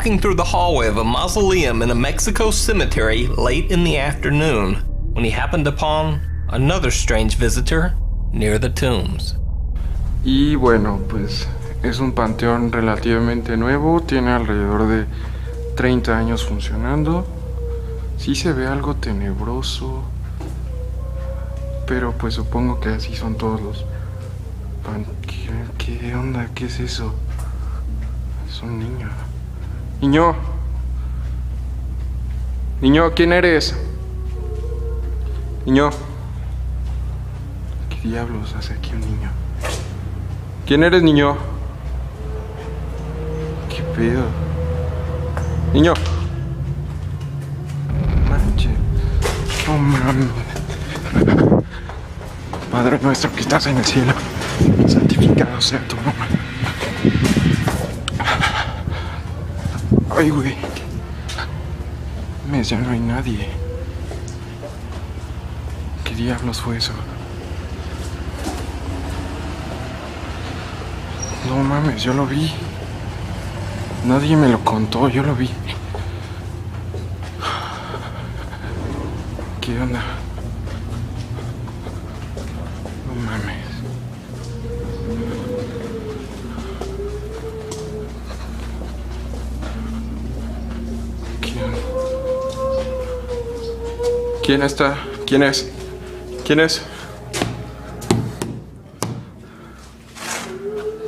walking through the hallway of a mausoleum in a Mexico cemetery late in the afternoon when he happened upon another strange visitor near the tombs. Y bueno, pues es un panteón relativamente nuevo, tiene alrededor de 30 años funcionando. Sí se ve algo tenebroso, pero pues supongo que así son todos los ¿Qué onda? ¿Qué es eso? Es un niño. Niño. Niño, ¿quién eres? Niño. ¿Qué diablos hace aquí un niño? ¿Quién eres, niño? ¿Qué pedo? Niño. Manche. No mames. Padre nuestro que estás en el cielo, santificado sea tu nombre. Ay, güey. Ya no hay nadie. ¿Qué diablos fue eso? No mames, yo lo vi. Nadie me lo contó, yo lo vi. ¿Qué onda? No mames. ¿Quién está? ¿Quién es? ¿Quién es?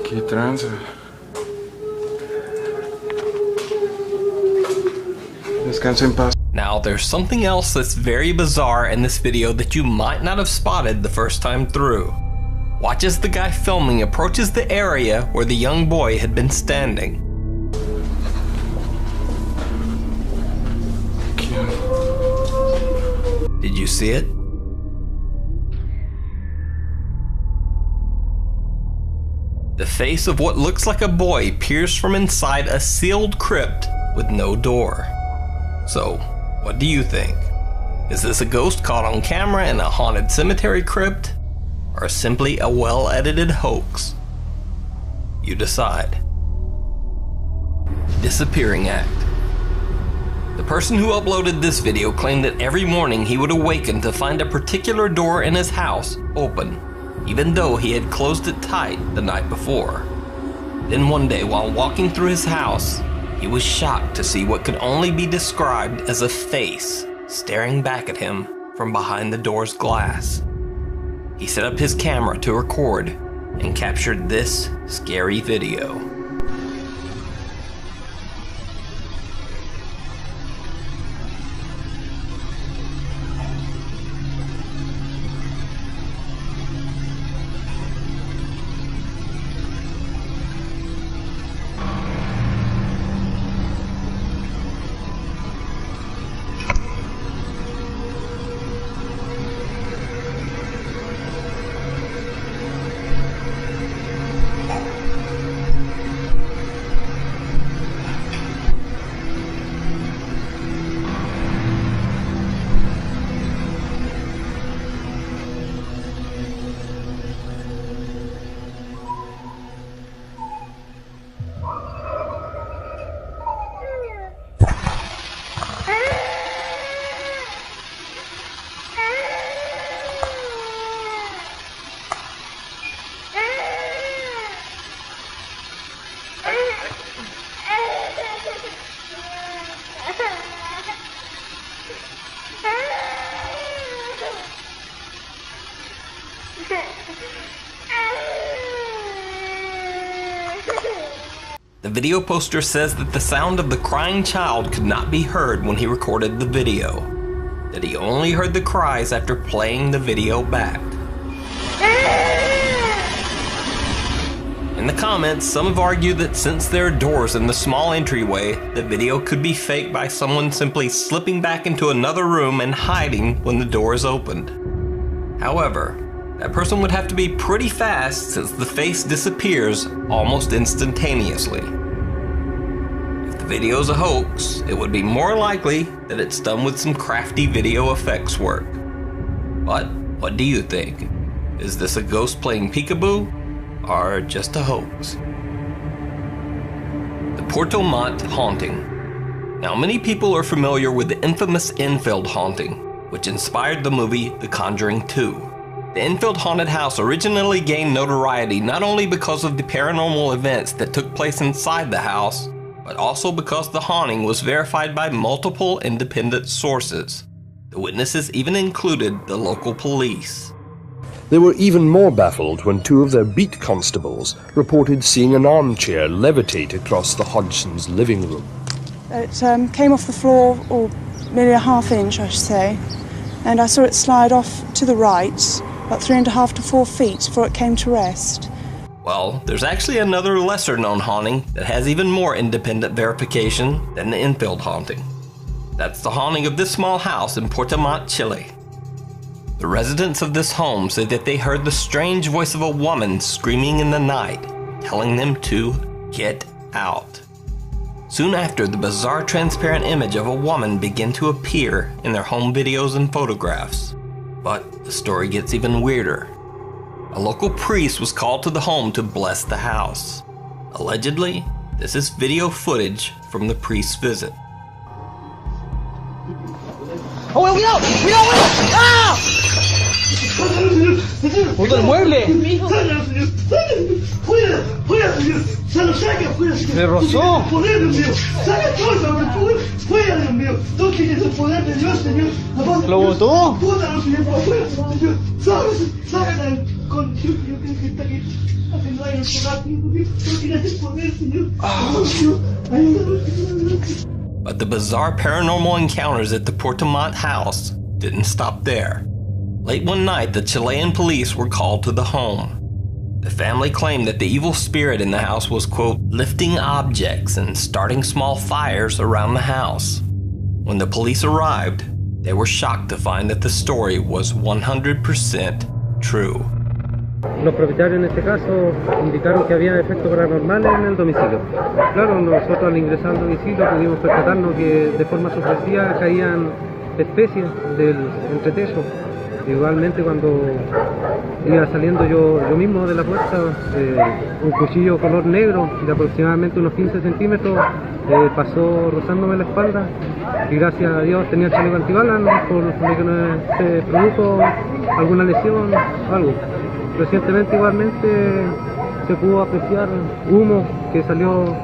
¿Qué tranza? Descansa en paz. Now, there's something else that's very bizarre in this video that you might not have spotted the first time through. Watch as the guy filming approaches the area where the young boy had been standing. Did you see it? The face of what looks like a boy peers from inside a sealed crypt with no door. So, what do you think? Is this a ghost caught on camera in a haunted cemetery crypt? Or simply a well-edited hoax? You decide. Disappearing Act. The person who uploaded this video claimed that every morning he would awaken to find a particular door in his house open, even though he had closed it tight the night before. Then one day while walking through his house, he was shocked to see what could only be described as a face staring back at him from behind the door's glass. He set up his camera to record and captured this scary video. The video poster says that the sound of the crying child could not be heard when he recorded the video, that he only heard the cries after playing the video back. In the comments, some have argued that since there are doors in the small entryway, the video could be faked by someone simply slipping back into another room and hiding when the door is opened. However, that person would have to be pretty fast since the face disappears almost instantaneously. If the video is a hoax, it would be more likely that it's done with some crafty video effects work. But what do you think? Is this a ghost playing peekaboo, or just a hoax? The Puerto Montt haunting. Now, many people are familiar with the infamous Enfield haunting, which inspired the movie The Conjuring 2. The Enfield haunted house originally gained notoriety not only because of the paranormal events that took place inside the house, but also because the haunting was verified by multiple independent sources. The witnesses even included the local police. They were even more baffled when two of their beat constables reported seeing an armchair levitate across the Hodgsons' living room. It came off the floor, or nearly a half inch, I should say, and I saw it slide off to the right, about 3.5 to 4 feet before it came to rest. Well, there's actually another lesser-known haunting that has even more independent verification than the Enfield haunting. That's the haunting of this small house in Puerto Montt, Chile. The residents of this home say that they heard the strange voice of a woman screaming in the night, telling them to get out. Soon after, the bizarre transparent image of a woman began to appear in their home videos and photographs. But the story gets even weirder. A local priest was called to the home to bless the house. Allegedly, this is video footage from the priest's visit. ¡Oh, cuidado! ¡Cuidado! ¡Ah! ¡Puto el mueble! ¡Fuera! ¡Fuera, señor! ¡Se lo saca! ¡Fuera, señor! ¡Me rozó! ¡Poder de Dios! ¡Saca todo, señor! ¡Fuera, Dios mío! ¡Tú tienes el poder de Dios, señor! ¿Lo botó? ¡Bótalo, señor! ¡Fuera, señor! ¡Sácala! Con Dios, yo creo que está aquí haciendo aire rápido. ¡Tú tienes el poder, señor! ¡Oh, Dios! ¡Ayúdame, señor! But the bizarre paranormal encounters at the Puerto Montt house didn't stop there. Late one night, the Chilean police were called to the home. The family claimed that the evil spirit in the house was, quote, lifting objects and starting small fires around the house. When the police arrived, they were shocked to find that the story was 100% true. Los propietarios en este caso indicaron que había efectos paranormales en el domicilio. Claro, nosotros al ingresar al domicilio pudimos percatarnos que de forma sorpresiva caían especies del entretecho. Igualmente cuando iba saliendo yo mismo de la puerta, un cuchillo color negro de aproximadamente unos 15 centímetros pasó rozándome la espalda y gracias a Dios tenía el chaleco antibalas, por lo que no se produjo alguna lesión o algo. Recientemente igualmente se pudo apreciar humo que salió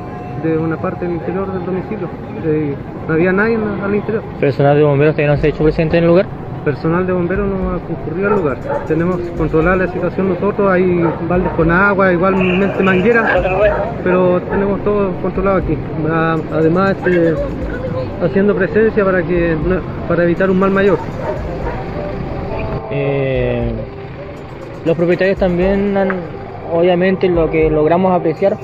de una parte del interior del domicilio. No había nadie al interior. ¿Personal de bomberos todavía no se ha hecho presente en el lugar? Personal de bomberos no ha concurrido al lugar. Tenemos controlada la situación nosotros, hay baldes con agua, igualmente mangueras, pero tenemos todo controlado aquí. Además, haciendo presencia para evitar un mal mayor. Los propietarios también obviamente lo que logramos apreciar,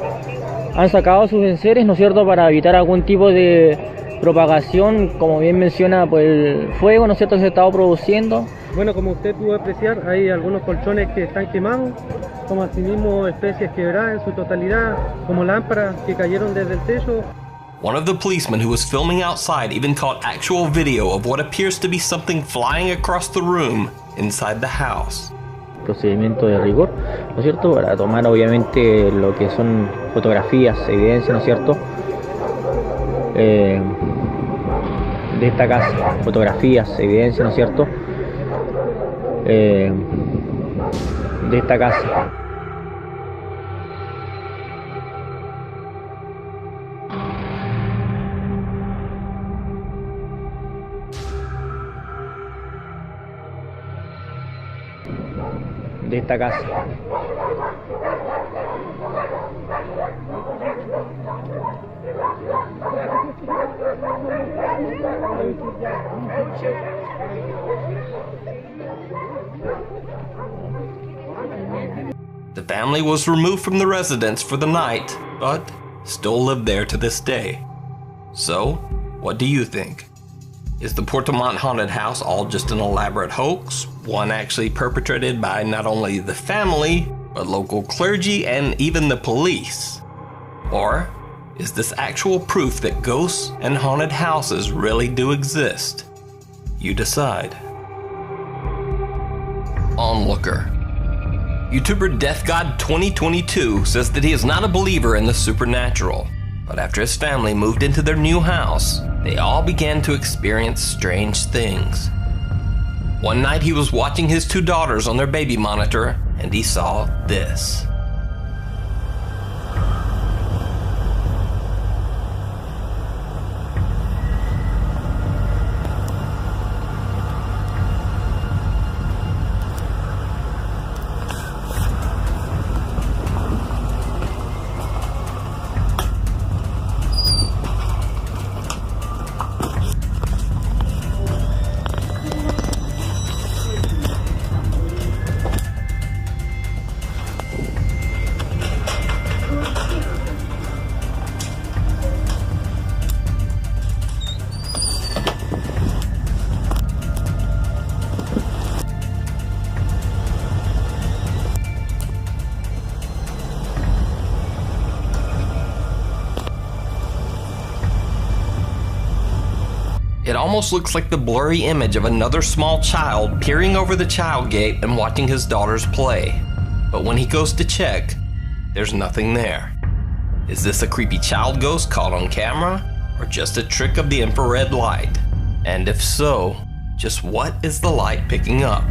han sacado sus enseres, ¿no es cierto?, para evitar algún tipo de propagación, como bien menciona, pues el fuego, ¿no es cierto?, se ha estado produciendo. Bueno, como usted pudo apreciar, hay algunos colchones que están quemados, como asimismo especies quebradas en su totalidad, como lámparas que cayeron desde el techo. One of the policemen who was filming outside even caught actual video of what appears to be something flying across the room inside the house. Procedimiento de rigor, ¿no es cierto?, para tomar obviamente lo que son fotografías, evidencias, ¿no es cierto?, de esta casa, fotografías, evidencias, ¿no es cierto?, de esta casa. De esta casa. The family was removed from the residence for the night, but still live there to this day. So, what do you think? Is the Puerto Montt haunted house all just an elaborate hoax, one actually perpetrated by not only the family, but local clergy and even the police? Or is this actual proof that ghosts and haunted houses really do exist? You decide. Onlooker. YouTuber Death God 2022 says that he is not a believer in the supernatural, But after his family moved into their new house, they all began to experience strange things. One night he was watching his 2 daughters on their baby monitor, and he saw this. It almost looks like the blurry image of another small child peering over the child gate and watching his daughters play. But when he goes to check, there's nothing there. Is this a creepy child ghost caught on camera, or just a trick of the infrared light? And if so, just what is the light picking up?